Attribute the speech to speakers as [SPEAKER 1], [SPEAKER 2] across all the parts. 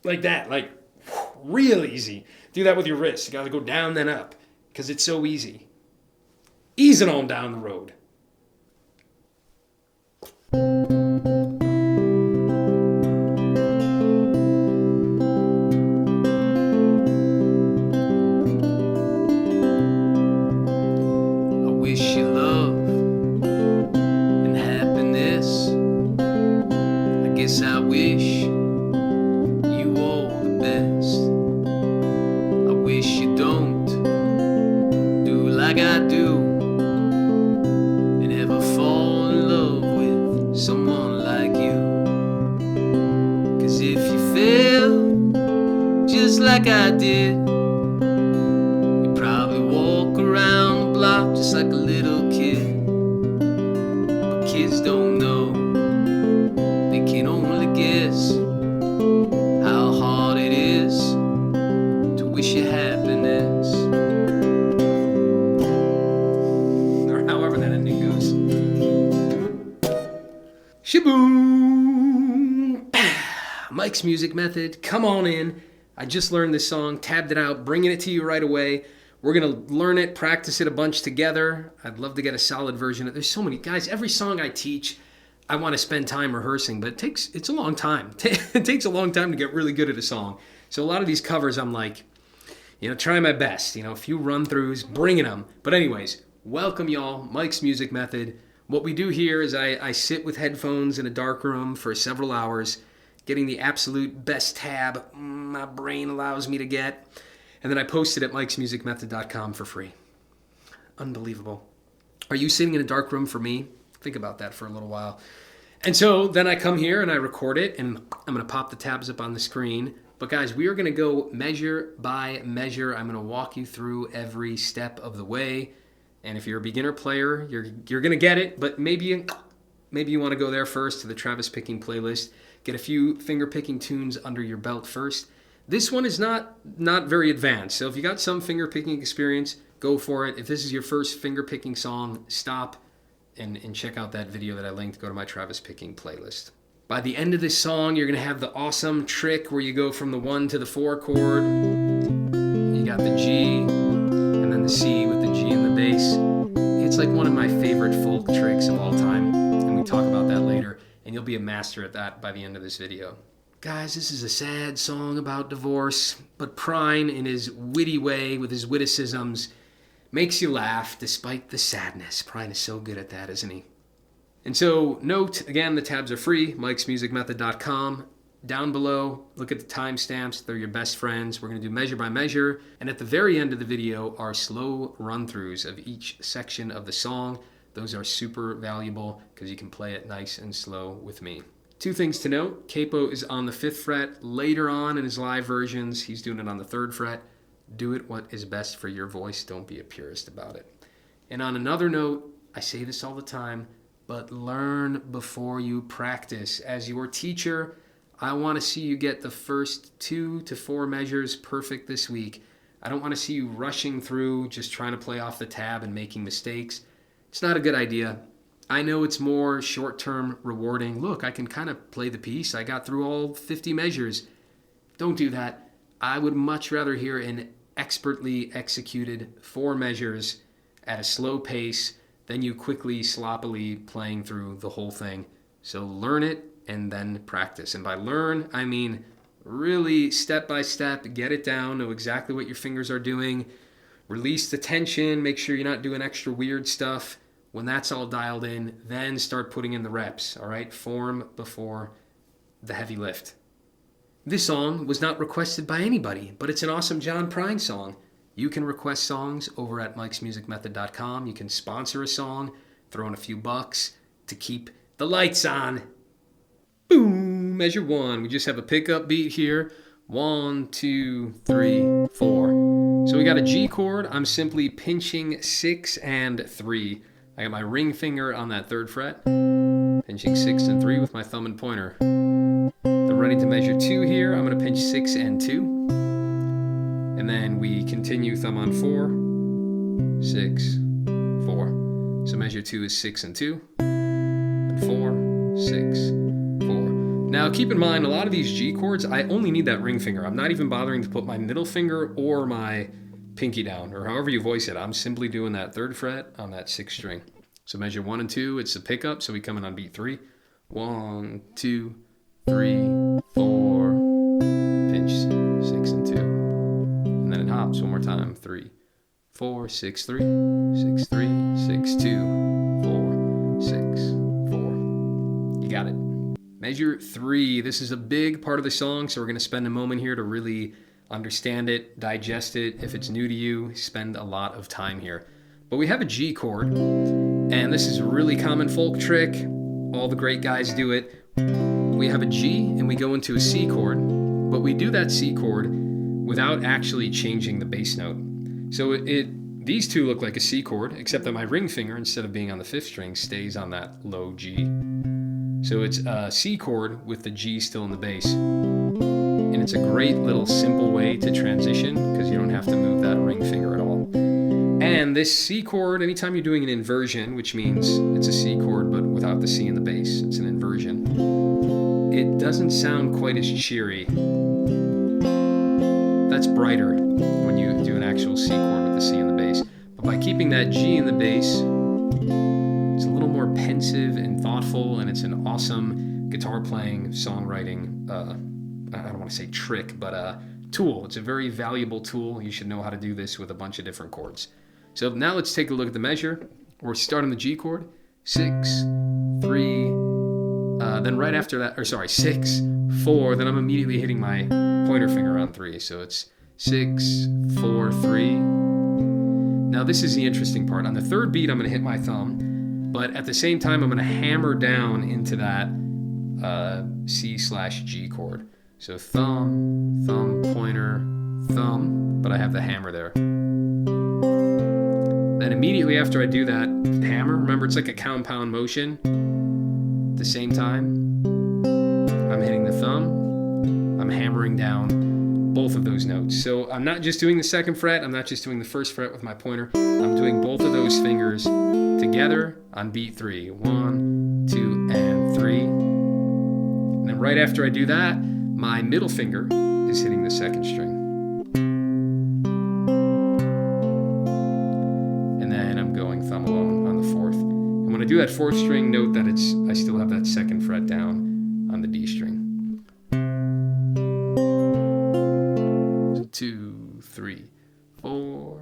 [SPEAKER 1] like that, like real easy. Do that with your wrist. You gotta go down then up because it's so easy. Ease it on down the road.
[SPEAKER 2] I wish you love and happiness. I guess I wish you all the best. I wish you don't do like I do and ever fall in love with someone like you. 'Cause if you fail just like I did, you probably walk around the block just like a little kid. But kids don't know, they can only guess how hard it is to wish you happiness.
[SPEAKER 1] Or however that ending goes. Shaboom! Mike's Music Method, come on in. I just learned this song, tabbed it out, bringing it to you right away. We're going to learn it, practice it a bunch together. I'd love to get a solid version. There's so many, guys, every song I teach, I want to spend time rehearsing, but it's a long time. It takes a long time to get really good at a song. So a lot of these covers, I'm like, trying my best. A few run-throughs, bringing them. But anyways, welcome y'all, Mike's Music Method. What we do here is I sit with headphones in a dark room for several hours, getting the absolute best tab my brain allows me to get. And then I post it at mikesmusicmethod.com for free. Unbelievable. Are you sitting in a dark room for me? Think about that for a little while. And so then I come here and I record it, and I'm going to pop the tabs up on the screen. But guys, we are going to go measure by measure. I'm going to walk you through every step of the way. And if you're a beginner player, you're going to get it, but maybe you want to go there first to the Travis Picking playlist. Get a few finger picking tunes under your belt first. This one is not very advanced, so if you got some finger picking experience, go for it. If this is your first finger picking song, stop and check out that video that I linked. Go to my Travis Picking playlist. By the end of this song, you're going to have the awesome trick where you go from the 1 to the 4 chord. You got the G, and then the C with the G and the bass. It's like one of my favorite folk tricks of all time, and we talk about that later, and you'll be a master at that by the end of this video. Guys, this is a sad song about divorce, but Prine, in his witty way, with his witticisms, makes you laugh despite the sadness. Prine is so good at that, isn't he? And so, note, again, the tabs are free, mikesmusicmethod.com. Down below, look at the timestamps. They're your best friends. We're going to do measure by measure. And at the very end of the video are slow run-throughs of each section of the song. Those are super valuable because you can play it nice and slow with me. 2 things to note. Capo is on the 5th fret. Later on in his live versions, he's doing it on the 3rd fret. Do it what is best for your voice. Don't be a purist about it. And on another note, I say this all the time, but learn before you practice. As your teacher, I want to see you get the first 2 to 4 measures perfect this week. I don't want to see you rushing through, just trying to play off the tab and making mistakes. It's not a good idea. I know it's more short-term rewarding. Look, I can kind of play the piece. I got through all 50 measures. Don't do that. I would much rather hear an expertly executed 4 measures at a slow pace than you quickly, sloppily playing through the whole thing. So learn it and then practice. And by learn, I mean really step by step, get it down, know exactly what your fingers are doing, release the tension, make sure you're not doing extra weird stuff. When that's all dialed in, then start putting in the reps, all right? Form before the heavy lift. This song was not requested by anybody, but it's an awesome John Prine song. You can request songs over at mikesmusicmethod.com. You can sponsor a song, throw in a few bucks to keep the lights on. Boom, measure 1. We just have a pickup beat here. 1, 2, 3, 4. So we got a G chord. I'm simply pinching 6 and 3. I got my ring finger on that 3rd fret, pinching 6 and 3 with my thumb and pointer. Then ready to measure 2 here, I'm going to pinch 6 and 2. And then we continue thumb on 4, 6, 4. So measure 2 is 6 and 2, and 4, 6, 4. Now keep in mind, a lot of these G chords, I only need that ring finger. I'm not even bothering to put my middle finger or my pinky down, or however you voice it. I'm simply doing that 3rd fret on that 6th string. So measure 1 and 2, it's the pickup, so we come in on beat 3. 1, 2, 3, 4, pinch 6 and 2. And then it hops one more time. 3, 4, 6, 3, 6, 3, 6, 2, 4, 6, 4. You got it. Measure 3. This is a big part of the song, so we're going to spend a moment here to really understand it, digest it. If it's new to you, spend a lot of time here. But we have a G chord, and this is a really common folk trick. All the great guys do it. We have a G, and we go into a C chord, but we do that C chord without actually changing the bass note. So these two look like a C chord, except that my ring finger, instead of being on the 5th string, stays on that low G. So it's a C chord with the G still in the bass. And it's a great little simple way to transition because you don't have to move that ring finger at all. And this C chord, anytime you're doing an inversion, which means it's a C chord but without the C in the bass, it's an inversion, it doesn't sound quite as cheery. That's brighter when you do an actual C chord with the C in the bass. But by keeping that G in the bass, it's a little more pensive and thoughtful, and it's an awesome guitar playing, songwriting, I don't want to say trick, but tool. It's a very valuable tool. You should know how to do this with a bunch of different chords. So now let's take a look at the measure. We're starting the G chord, 6, 3, then right after that, 6, 4, then I'm immediately hitting my pointer finger on 3. So it's 6, 4, 3. Now this is the interesting part. On the 3rd beat, I'm going to hit my thumb, but at the same time, I'm going to hammer down into that C/G chord. So thumb, thumb, pointer, thumb, but I have the hammer there. Then immediately after I do that hammer, remember it's like a compound motion. At the same time, I'm hitting the thumb, I'm hammering down both of those notes. So I'm not just doing the 2nd fret, I'm not just doing the 1st fret with my pointer, I'm doing both of those fingers together on beat 3. 1, 2, and 3. And then right after I do that, my middle finger is hitting the 2nd string. And then I'm going thumb alone on the 4th. And when I do that 4th string, note that I still have that 2nd fret down on the D string. So 2, 3, 4.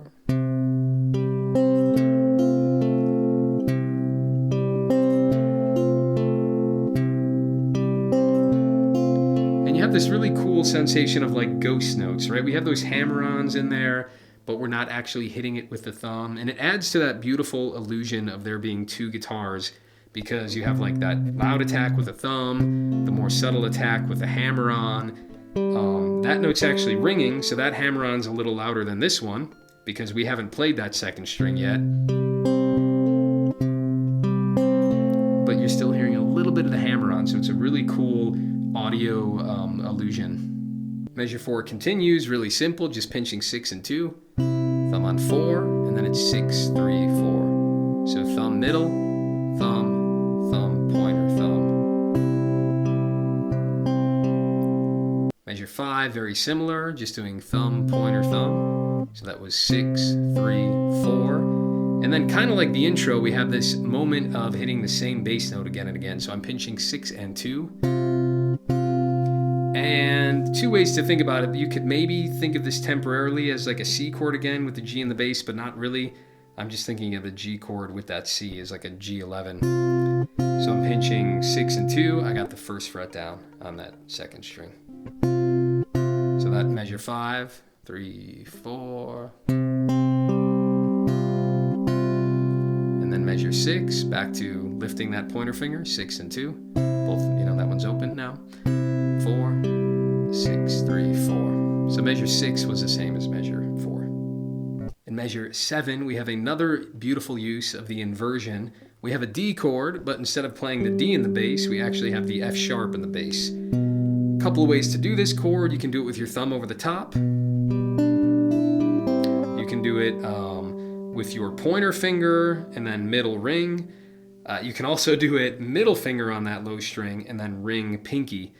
[SPEAKER 1] This really cool sensation of like ghost notes, right? We have those hammer-ons in there, but we're not actually hitting it with the thumb. And it adds to that beautiful illusion of there being 2 guitars, because you have like that loud attack with the thumb, the more subtle attack with the hammer-on. That note's actually ringing, so that hammer-on's a little louder than this one, because we haven't played that 2nd string yet. But you're still hearing a little bit of the hammer-on, so it's a really cool audio illusion. Measure 4 continues, really simple, just pinching 6 and 2, thumb on 4, and then it's 6, 3, 4. So thumb middle, thumb, thumb, pointer, thumb. Measure 5, very similar, just doing thumb, pointer, thumb. So that was 6, 3, 4. And then kind of like the intro, we have this moment of hitting the same bass note again and again. So I'm pinching 6 and 2. And 2 ways to think about it. You could maybe think of this temporarily as like a C chord again with the G in the bass, but not really. I'm just thinking of the G chord with that C as like a G11. So I'm pinching 6 and 2. I got the 1st fret down on that 2nd string. So that measure 5, 3, 4. And then measure 6, back to lifting that pointer finger, 6 and 2. Both, that one's open now. 4, 6, 3, 4. So measure 6 was the same as measure 4. In measure 7, we have another beautiful use of the inversion. We have a D chord, but instead of playing the D in the bass, we actually have the F sharp in the bass. A couple of ways to do this chord. You can do it with your thumb over the top. You can do it with your pointer finger and then middle ring. You can also do it middle finger on that low string and then ring pinky.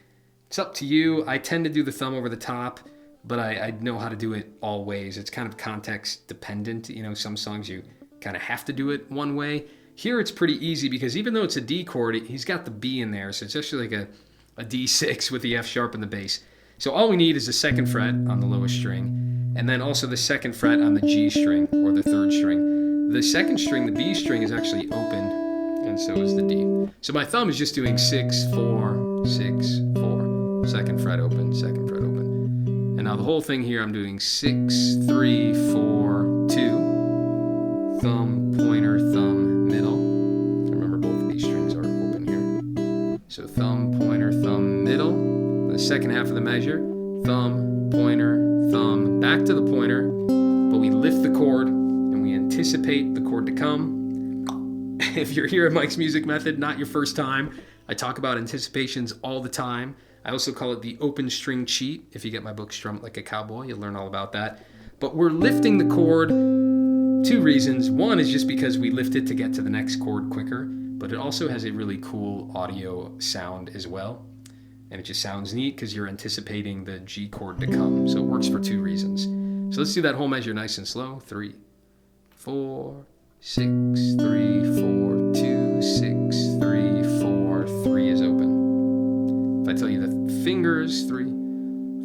[SPEAKER 1] It's up to you. I tend to do the thumb over the top, but I know how to do it all ways. It's kind of context dependent. You know, some songs you kind of have to do it one way. Here it's pretty easy because even though it's a D chord, he's got the B in there, so it's actually like a D6 with the F sharp in the bass. So all we need is the second fret on the lowest string, and then also the second fret on the G string, or the third string. The second string, the B string, is actually open, and so is the D. So my thumb is just doing 6, 4, 6, 4. Second fret open, second fret open. And now the whole thing here, I'm doing 6, 3, 4, 2. Thumb, pointer, thumb, middle. Remember, both of these strings are open here. So thumb, pointer, thumb, middle. The second half of the measure, thumb, pointer, thumb, back to the pointer. But we lift the chord and we anticipate the chord to come. If you're here at Mike's Music Method, not your first time, I talk about anticipations all the time. I also call it the open string cheat. If you get my book Strum It Like a Cowboy, you'll learn all about that. But we're lifting the chord, 2 reasons. One is just because we lift it to get to the next chord quicker, but it also has a really cool audio sound as well. And it just sounds neat because you're anticipating the G chord to come. So it works for 2 reasons. So let's do that whole measure nice and slow. 3, 4, 6, 3, 4, 2, 6, 3, 4, 3 is open. If I tell you the fingers, 3,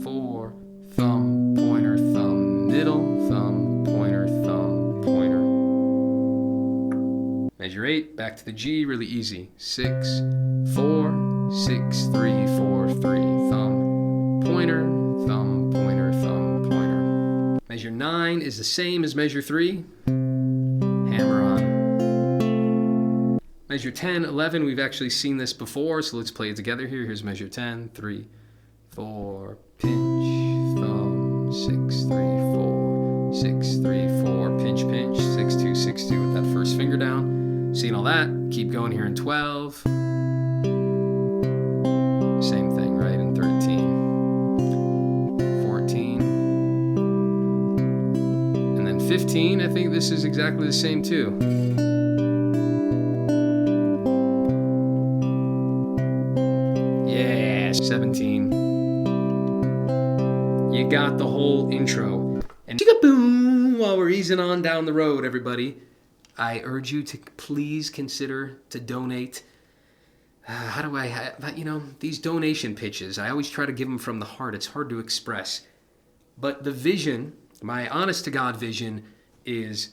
[SPEAKER 1] 4, thumb, pointer, thumb, middle, thumb, pointer, thumb, pointer. Measure 8, back to the G, really easy. 6, 4, 6, 3, 4, 3, thumb, pointer, thumb, pointer, thumb, pointer. Measure 9 is the same as measure 3. Hammer on. Measure 10, 11, we've actually seen this before, so let's play it together here. Here's measure 10, 3, 4, pinch, thumb, 6, 3, 4, 6, 3, 4, pinch, pinch, 6, 2, 6, 2 with that first finger down. Seeing all that, keep going here in 12. Same thing, right, in 13, 14, and then 15, I think this is exactly the same too. Yeah, 17. You got the whole intro. And boom, while we're easing on down the road, everybody, I urge you to please consider to donate. These donation pitches, I always try to give them from the heart. It's hard to express. But the vision, my honest to God vision is,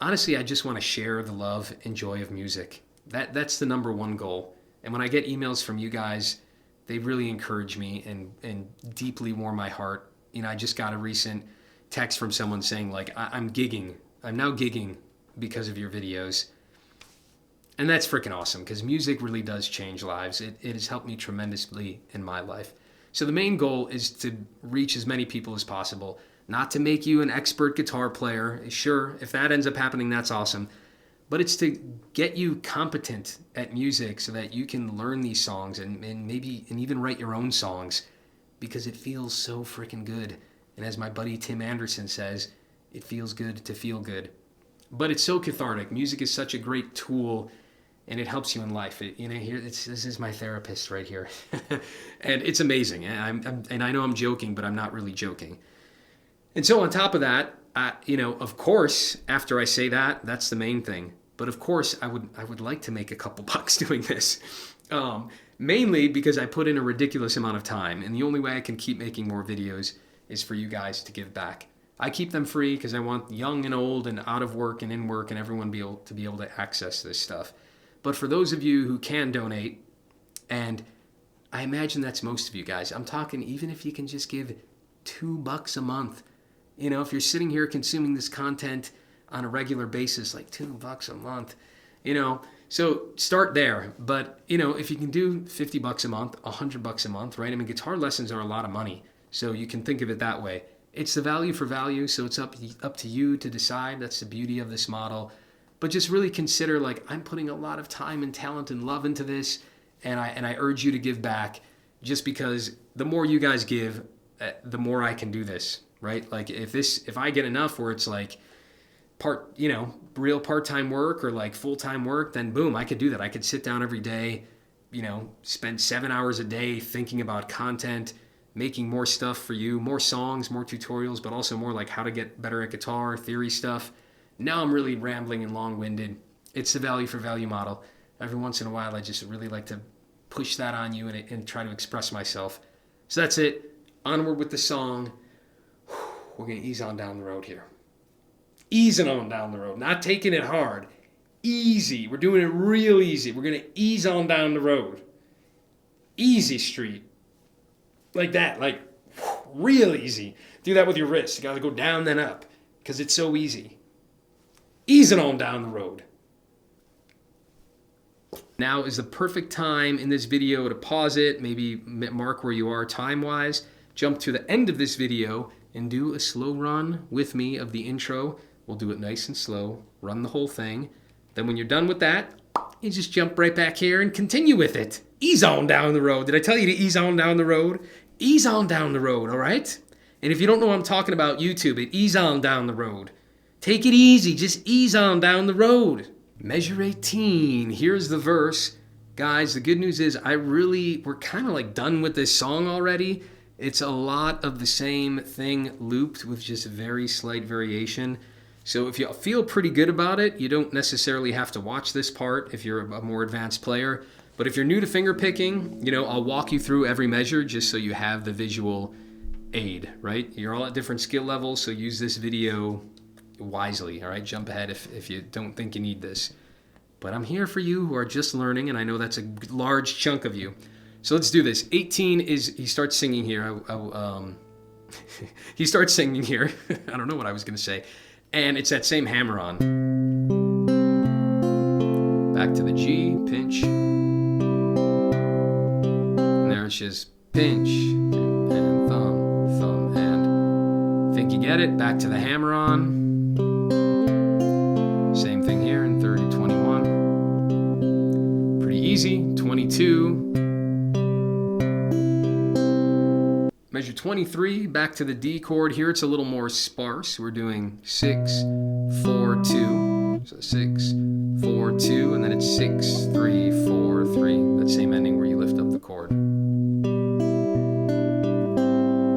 [SPEAKER 1] honestly, I just want to share the love and joy of music. That's the number one goal. And when I get emails from you guys, they really encourage me and deeply warm my heart. I just got a recent text from someone saying, like, I'm gigging. I'm now gigging because of your videos. And that's freaking awesome because music really does change lives. It has helped me tremendously in my life. So the main goal is to reach as many people as possible. Not to make you an expert guitar player. Sure, if that ends up happening, that's awesome. But it's to get you competent at music so that you can learn these songs and even write your own songs because it feels so freaking good. And as my buddy Tim Anderson says, it feels good to feel good. But it's so cathartic. Music is such a great tool and it helps you in life. This is my therapist right here. And it's amazing. And I know I'm joking, but I'm not really joking. And so on top of that, of course, after I say that, that's the main thing. But of course, I would like to make a couple bucks doing this. Mainly because I put in a ridiculous amount of time. And the only way I can keep making more videos is for you guys to give back. I keep them free because I want young and old and out of work and in work and everyone to be able to access this stuff. But for those of you who can donate, and I imagine that's most of you guys, I'm talking even if you can just give $2 a month. If you're sitting here consuming this content on a regular basis, like $2 a month, so start there. But, if you can do $50 a month, $100 a month, right? I mean, guitar lessons are a lot of money. So you can think of it that way. It's the value for value. So it's up to you to decide. That's the beauty of this model. But just really consider, like, I'm putting a lot of time and talent and love into this. And I urge you to give back just because the more you guys give, the more I can do this. Right? Like if I get enough where it's like, real part-time work or like full-time work, then boom, I could do that. I could sit down every day, spend 7 hours a day thinking about content, making more stuff for you, more songs, more tutorials, but also more like how to get better at guitar, theory stuff. Now I'm really rambling and long-winded. It's the value for value model. Every once in a while, I just really like to push that on you and try to express myself. So that's it. Onward with the song. We're going to ease on down the road here. Easing on down the road. Not taking it hard. Easy. We're doing it real easy. We're going to ease on down the road. Easy street. Like that. Like, real easy. Do that with your wrist. You got to go down then up. Because it's so easy. Easing on down the road. Now is the perfect time in this video to pause it, maybe mark where you are time-wise, jump to the end of this video, and do a slow run with me of the intro. We'll do it nice and slow, run the whole thing. Then when you're done with that, you just jump right back here and continue with it. Ease on down the road. Did I tell you to ease on down the road? Ease on down the road, all right? And if you don't know what I'm talking about, YouTube it. Ease on down the road. Take it easy. Just ease on down the road. Measure 18, here's the verse. Guys, the good news is we're kind of like done with this song already. It's a lot of the same thing looped with just a very slight variation. So if you feel pretty good about it, you don't necessarily have to watch this part if you're a more advanced player. But if you're new to fingerpicking, I'll walk you through every measure just so you have the visual aid, right? You're all at different skill levels, so use this video wisely, all right? Jump ahead if you don't think you need this. But I'm here for you who are just learning, and I know that's a large chunk of you. So let's do this. 18 is, he starts singing here. He starts singing here. I don't know what I was going to say. And it's that same hammer on. Back to the G, pinch. And there it's just pinch, and thumb, and think you get it. Back to the hammer on. Same thing here in 30, 21. Pretty easy. 22. Measure 23, back to the D chord. Here it's a little more sparse. We're doing 6, 4, 2. So 6, 4, 2, and then it's 6, 3, 4, 3. That same ending where you lift up the chord. And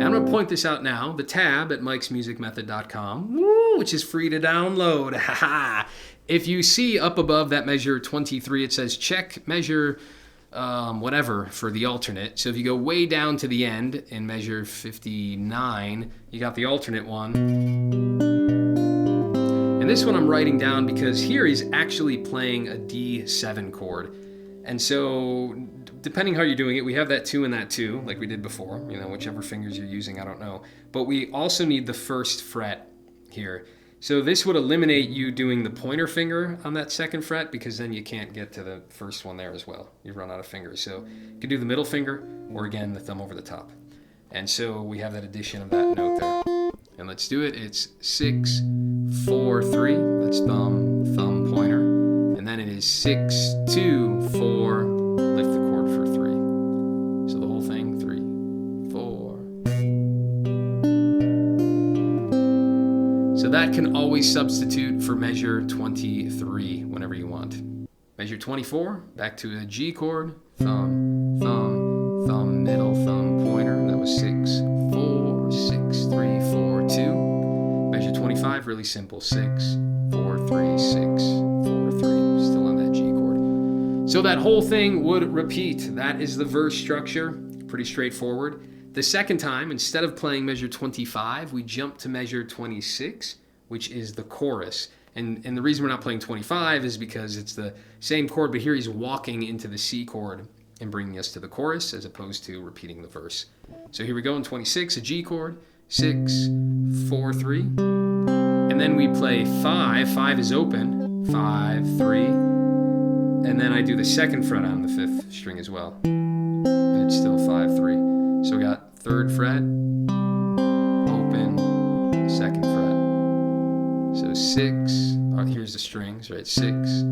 [SPEAKER 1] I'm going to point this out now. The tab at mikesmusicmethod.com, which is free to download. If you see up above that measure 23, it says check measure whatever for the alternate. So if you go way down to the end in measure 59, you got the alternate one. And this one I'm writing down because here he's actually playing a D7 chord. And so depending how you're doing it, we have that 2 and that 2 like we did before, whichever fingers you're using, I don't know. But we also need the first fret here. So this would eliminate you doing the pointer finger on that second fret because then you can't get to the first one there as well. You've run out of fingers. So you could do the middle finger or again the thumb over the top. And so we have that addition of that note there. And let's do it. It's 6, 4, 3. That's thumb, pointer. And then it is 6, 2, 4. Lift the chord for 3. So the whole thing, 3, 4. So that can always substitute for measure 23 whenever you want. Measure 24, back to a G chord, thumb, middle, thumb, pointer. That was 6, 4, 6, 3, 4, 2. Measure 25, really simple, 6, 4, 3, 6, 4, 3. Still on that G chord. So that whole thing would repeat. That is the verse structure, pretty straightforward. The second time, instead of playing measure 25, we jump to measure 26, which is the chorus. And the reason we're not playing 25 is because it's the same chord, but here he's walking into the C chord and bringing us to the chorus as opposed to repeating the verse. So here we go in 26, a G chord, 6, 4, 3. And then we play 5. 5 is open, 5, 3. And then I do the second fret on the 5th string as well. And it's still 5, 3. So we got 3rd fret, open, 2nd fret. So 6, here's the strings, right? 6,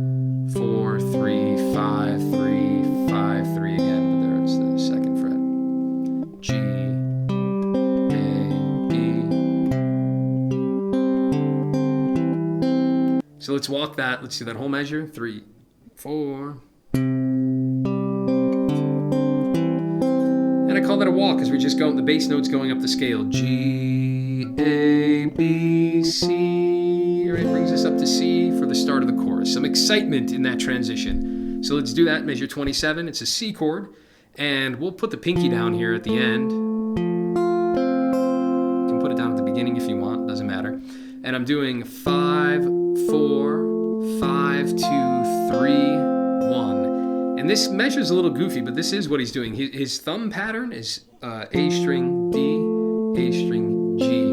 [SPEAKER 1] 4, 3, 5, 3, 5, 3 again, but there it's the 2nd fret. G, A, E. So let's walk that. Let's do that whole measure. 3, 4. And I call that a walk because we're just going, the bass note's going up the scale. G, A, B, C. Right, brings us up to C for the start of the chorus. Some excitement in that transition. So let's do that. Measure 27. It's a C chord. And we'll put the pinky down here at the end. You can put it down at the beginning if you want. Doesn't matter. And I'm doing 5, 4, 5, 2, 3, 1. And this measure is a little goofy, but this is what he's doing. His thumb pattern is A string D, A string G.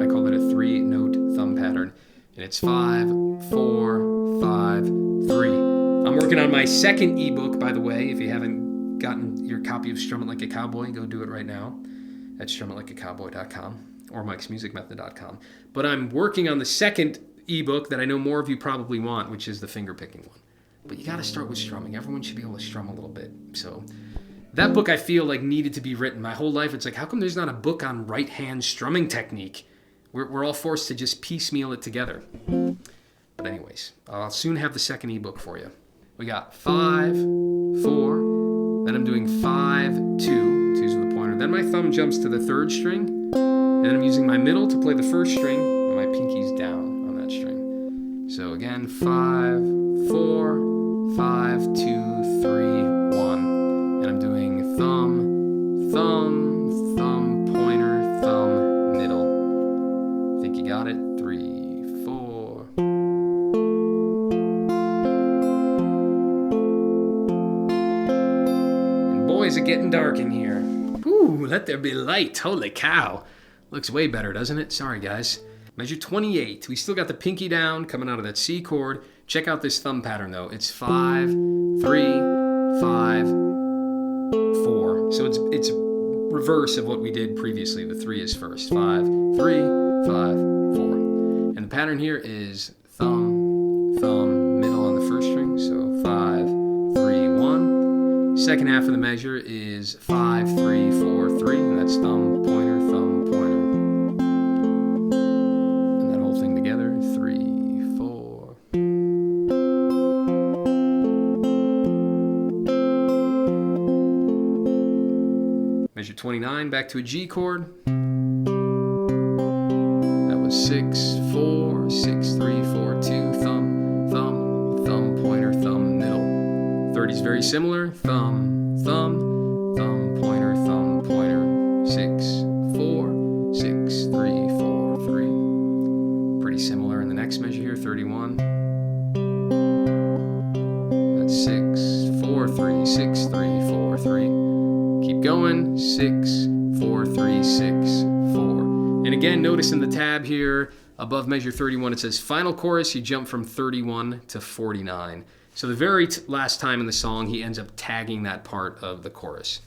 [SPEAKER 1] I call it a 3-note thumb pattern. And it's 5, 4, 5, 3. I'm working on my second ebook, by the way. If you haven't gotten your copy of Strum It Like a Cowboy, go do it right now at strumitlikeacowboy.com or mikesmusicmethod.com. But I'm working on the second ebook that I know more of you probably want, which is the finger-picking one. But you got to start with strumming. Everyone should be able to strum a little bit. So that book I feel like needed to be written. My whole life it's like, how come there's not a book on right-hand strumming technique? We're all forced to just piecemeal it together. But anyways, I'll soon have the second ebook for you. We got 5, 4, then I'm doing 5, 2. 2's with the pointer. Then my thumb jumps to the 3rd string, and then I'm using my middle to play the 1st string, and my pinky's down on that string. So again, 5, 4, 5, 2, 3, 1. And I'm doing thumb, thumb, thumb, pointer, thumb, middle. Think you got it? 3, 4. And boy, is it getting dark in here. Ooh, let there be light. Holy cow. Looks way better, doesn't it? Sorry, guys. Measure 28. We still got the pinky down coming out of that C chord. Check out this thumb pattern though. It's 5, 3, 5, 4. So it's reverse of what we did previously. The 3 is first. 5, 3, 5, 4. And the pattern here is thumb, thumb, middle on the 1st string. So 5, 3, 1. Second half of the measure is 5, 3, 4, 3. And that's thumb, pointer, thumb, pointer. And that whole thing together, 3, 4. Measure 29, back to a G chord. That was 6, 4, 6, 3, 4, 2, thumb, thumb, thumb, pointer, thumb, middle. 30 is very similar. Thumb, thumb, thumb, pointer, thumb, pointer. 6, 4, 6, 3, 4, 3. Pretty similar in the next measure here, 31. That's 6, 4, 3, 6, 3, 4, 3. Keep going, 6, 4, 3, 6, 4. And again, notice in the tab here, above measure 31, it says final chorus, you jump from 31 to 49. So the very last time in the song, he ends up tagging that part of the chorus.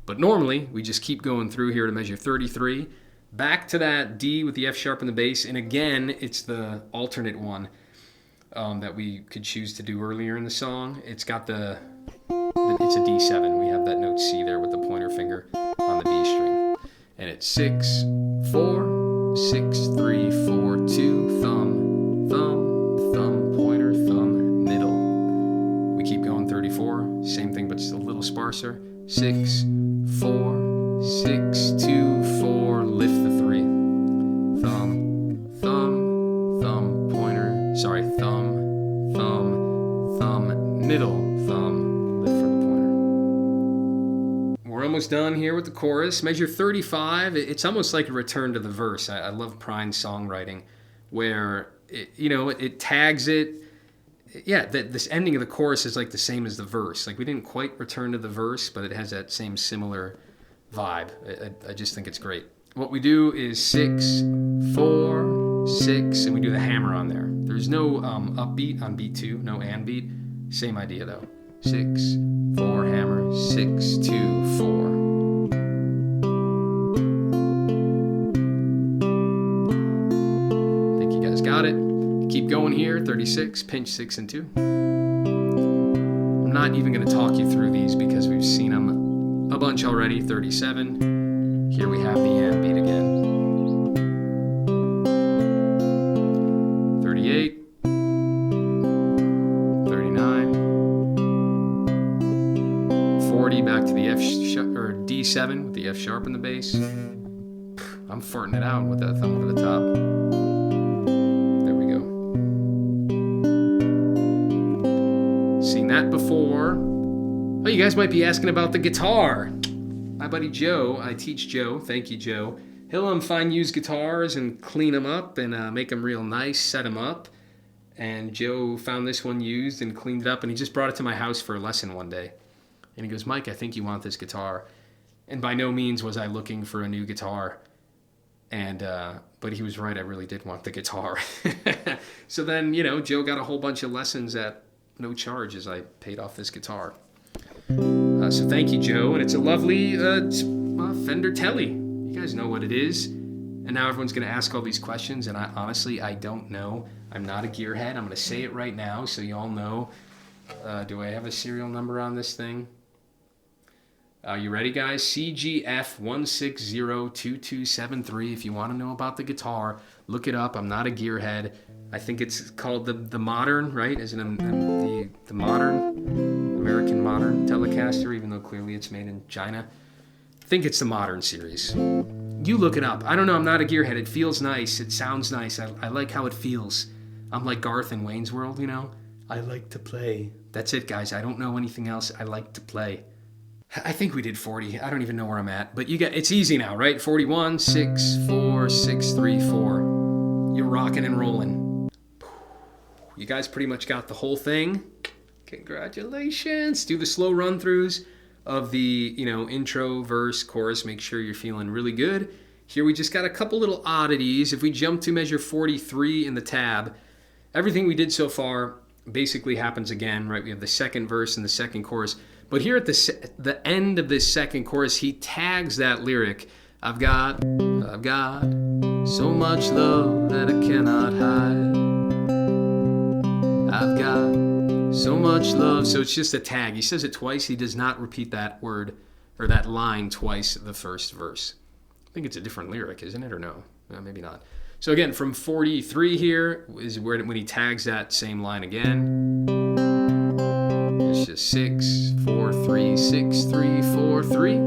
[SPEAKER 1] But normally, we just keep going through here to measure 33, back to that D with the F sharp in the bass, and again, it's the alternate one that we could choose to do earlier in the song. It's got it's a D7. We have that note C there with the pointer finger on the D string. And it's 6, 4, 6, 3, 4, 2, thumb, thumb, thumb, pointer, thumb, middle. We keep going 34, same thing but just a little sparser. 6, 4, 6, 2, 4, lift the 3. Thumb, thumb, thumb, pointer, sorry, thumb, thumb, thumb, middle, thumb, lift for the pointer. We're almost done here with the chorus. Measure 35, it's almost like a return to the verse. I love Prine's songwriting where, it tags it. Yeah, this ending of the chorus is like the same as the verse. Like we didn't quite return to the verse, but it has that same similar vibe. I just think it's great. What we do is 6, 4, 6, and we do the hammer on there. There's no upbeat on beat 2, no and beat. Same idea though. 6, 4, hammer, 6, 2, 4. Think you guys got it. Keep going here, 36, pinch 6 and 2. I'm not even going to talk you through these because we've seen them a bunch already. 37, here we have the and beat again. 38, the F sharp in the bass. I'm farting it out with that thumb over the top. There we go. Seen that before. Oh, you guys might be asking about the guitar. My buddy Joe, I teach Joe, thank you Joe. He'll find used guitars and clean them up and make them real nice, set them up. And Joe found this one used and cleaned it up, and he just brought it to my house for a lesson one day. And he goes, Mike, I think you want this guitar. And by no means was I looking for a new guitar. And but he was right, I really did want the guitar. So then, Joe got a whole bunch of lessons at no charge as I paid off this guitar. So thank you, Joe. And it's a lovely Fender Tele. You guys know what it is. And now everyone's going to ask all these questions, and I don't know. I'm not a gearhead. I'm going to say it right now so you all know. Do I have a serial number on this thing? You ready, guys? CGF1602273. If you want to know about the guitar, look it up. I'm not a gearhead. I think it's called the Modern, right? Is it the Modern, American Modern Telecaster, even though clearly it's made in China? I think it's the Modern series. You look it up. I don't know. I'm not a gearhead. It feels nice. It sounds nice. I like how it feels. I'm like Garth in Wayne's World, I like to play. That's it, guys. I don't know anything else. I like to play. I think we did 40. I don't even know where I'm at. But it's easy now, right? 41, 6, 4, 6, 3, 4. You're rocking and rolling. You guys pretty much got the whole thing. Congratulations. Do the slow run-throughs of the, intro, verse, chorus. Make sure you're feeling really good. Here we just got a couple little oddities. If we jump to measure 43 in the tab, everything we did so far basically happens again, right? We have the second verse and the second chorus. But here at the end of this second chorus, he tags that lyric. I've got so much love that I cannot hide. I've got so much love. So it's just a tag. He says it twice. He does not repeat that word or that line twice the first verse. I think it's a different lyric, isn't it, or no? Maybe not. So again, from 43 here is when he tags that same line again. It's just 6, 4, 3, 6, 3, 4, 3.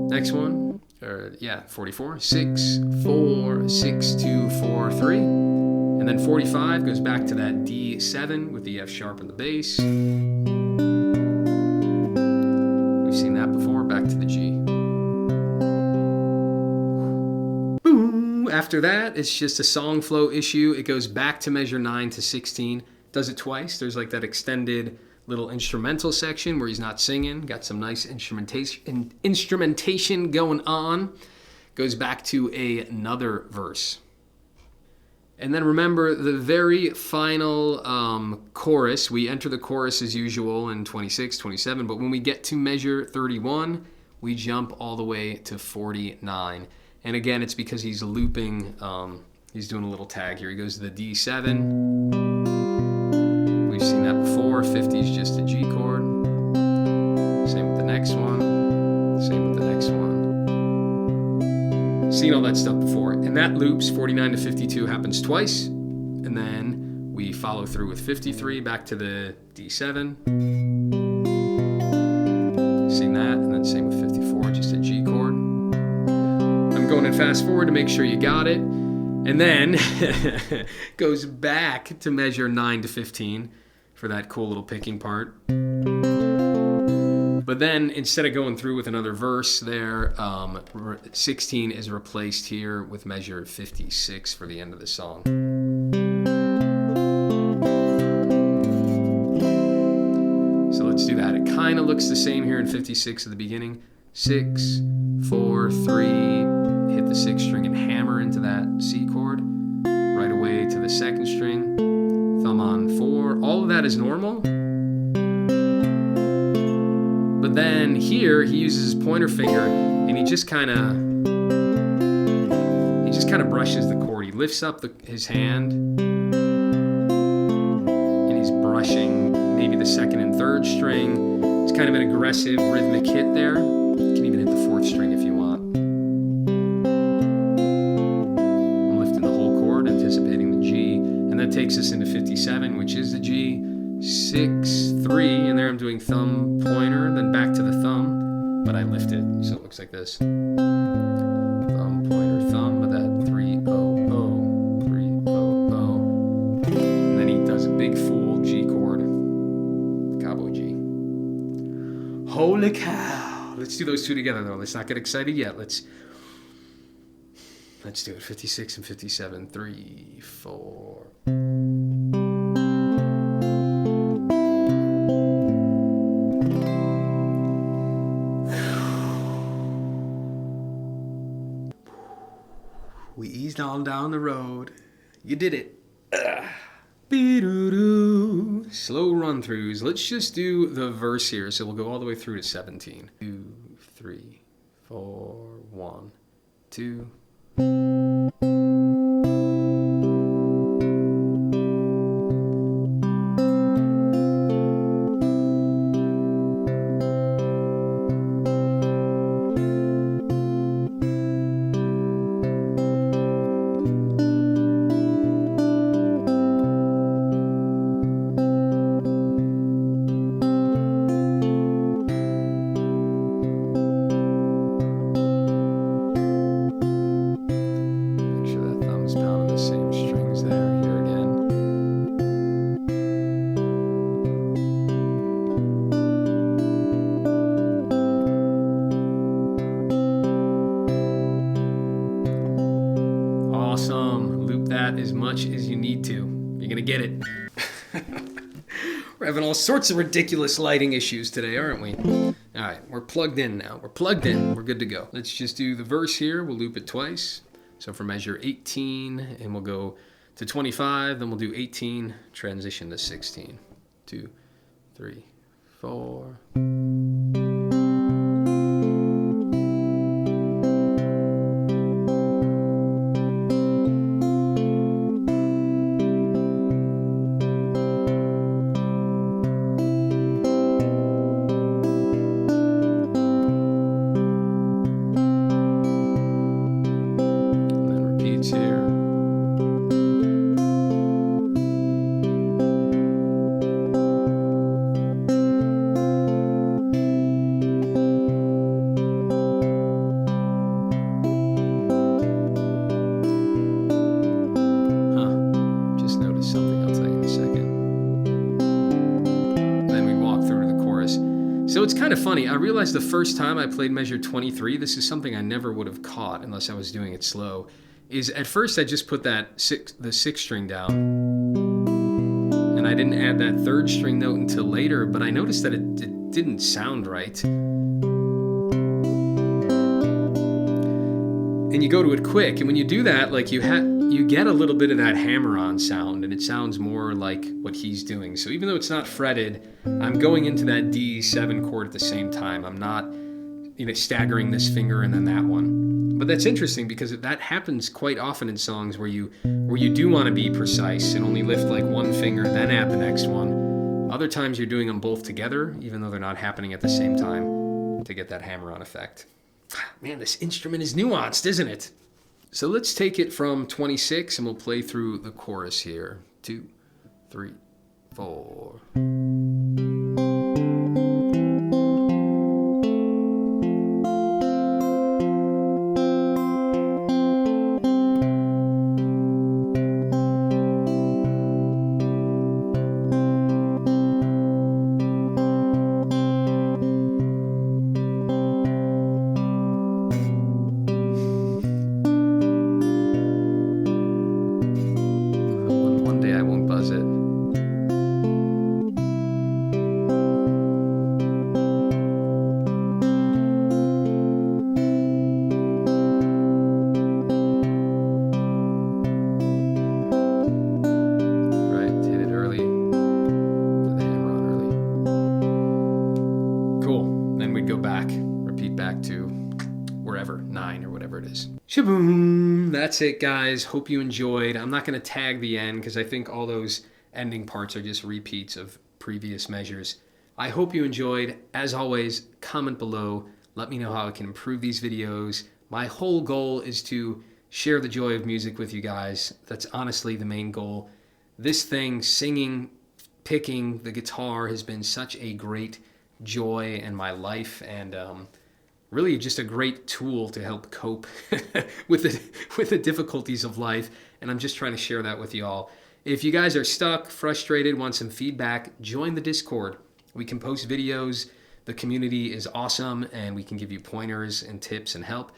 [SPEAKER 1] Next one, 44. 6, 4, 6, 2, 4, 3. And then 45 goes back to that D7 with the F sharp in the bass. We've seen that before. Back to the G. Boom. After that, it's just a song flow issue. It goes back to measure 9 to 16. Does it twice. There's like that extended little instrumental section where he's not singing. Got some nice instrumentation going on. Goes back to another verse. And then remember the very final chorus. We enter the chorus as usual in 26, 27, but when we get to measure 31, we jump all the way to 49. And again, it's because he's looping, he's doing a little tag here. He goes to the D7. We've seen that before. 50 is just a G chord. Same with the next one. Same with the next one. Seen all that stuff before. And that loops, 49 to 52, happens twice. And then we follow through with 53 back to the D7. Seen that. And then same with 54, just a G chord. I'm going in fast forward to make sure you got it. And then goes back to measure 9 to 15 for that cool little picking part. But then instead of going through with another verse there, 16 is replaced here with measure 56 for the end of the song. So let's do that. It kind of looks the same here in 56 at the beginning. 6, 4, 3, hit the 6th string and hammer into that C chord. Right away to the 2nd string, thumb on 4. All of that is normal. But then here he uses his pointer finger and he just kind of brushes the chord. He lifts up his hand and he's brushing maybe the 2nd and 3rd string. It's kind of an aggressive rhythmic hit there. You can even hit the 4th string if you want. I'm lifting the whole chord, anticipating the G, and that takes us into 57, which is the G. 6, 3, and there I'm doing thumb pointer, then back to the thumb, but I lift it, so it looks looks like this. Thumb, pointer, thumb, but that 3-0-0, 3-0-0. And then he does a big full G chord, cowboy G. Holy cow! Let's do those two together though. Let's not get excited yet. Let's do it. 56 and 57. 3, 4. We eased on down the road. You did it. Be-doo-doo. Slow run-throughs. Let's just do the verse here. So we'll go all the way through to 17. 2, 3, 4, 1, 2. As much as you need to. You're gonna get it. We're having all sorts of ridiculous lighting issues today, aren't we? Alright, we're plugged in now. We're plugged in. We're good to go. Let's just do the verse here. We'll loop it twice. So for measure 18, and we'll go to 25, then we'll do 18, transition to 16. 2, 3, 4. So it's kind of funny. I realized the first time I played measure 23, this is something I never would have caught unless I was doing it slow, is at first I just put the 6th string down. And I didn't add that 3rd string note until later, but I noticed that it didn't sound right. And you go to it quick, and when you do that, like you get a little bit of that hammer-on sound, and it sounds more like what he's doing. So even though it's not fretted, I'm going into that D7 chord at the same time. I'm not, staggering this finger and then that one. But that's interesting because that happens quite often in songs where you do want to be precise and only lift like one finger, then add the next one. Other times you're doing them both together, even though they're not happening at the same time, to get that hammer-on effect. Man, this instrument is nuanced, isn't it? So let's take it from 26 and we'll play through the chorus here. 2, 3, 4. Shaboom! That's it, guys. Hope you enjoyed. I'm not going to tag the end because I think all those ending parts are just repeats of previous measures. I hope you enjoyed. As always, comment below. Let me know how I can improve these videos. My whole goal is to share the joy of music with you guys. That's honestly the main goal. This thing, singing, picking the guitar, has been such a great joy in my life, and really just a great tool to help cope with the difficulties of life. And I'm just trying to share that with you all. If you guys are stuck, frustrated, want some feedback, join the Discord. We can post videos. The community is awesome, and we can give you pointers and tips and help.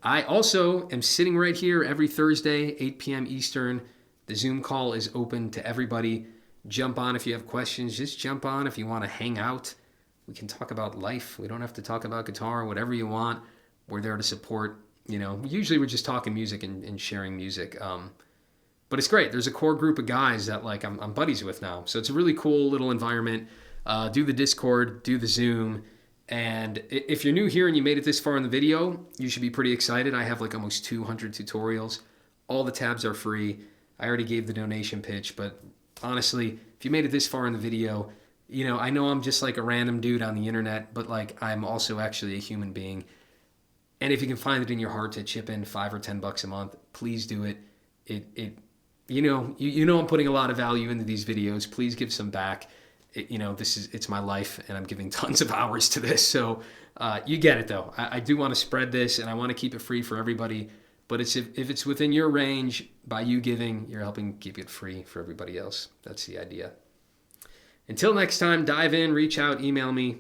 [SPEAKER 1] I also am sitting right here every Thursday, 8 p.m. Eastern. The Zoom call is open to everybody. Jump on if you have questions. Just jump on if you want to hang out. We can talk about life. We don't have to talk about guitar, whatever you want. We're there to support. Usually we're just talking music and sharing music. But it's great. There's a core group of guys that I'm buddies with now. So it's a really cool little environment. Do the Discord, do the Zoom. And if you're new here and you made it this far in the video, you should be pretty excited. I have almost 200 tutorials. All the tabs are free. I already gave the donation pitch, but honestly, if you made it this far in the video, I know I'm just a random dude on the internet, but I'm also actually a human being. And if you can find it in your heart to chip in $5 or $10 a month, please do it. I'm putting a lot of value into these videos. Please give some back. It's my life, and I'm giving tons of hours to this. So you get it though. I do want to spread this, and I want to keep it free for everybody. But if it's within your range, by you giving, you're helping keep it free for everybody else. That's the idea. Until next time, dive in, reach out, email me.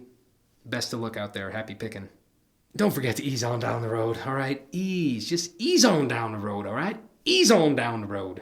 [SPEAKER 1] Best of luck out there. Happy picking. Don't forget to ease on down the road, all right? Just ease on down the road, all right? Ease on down the road.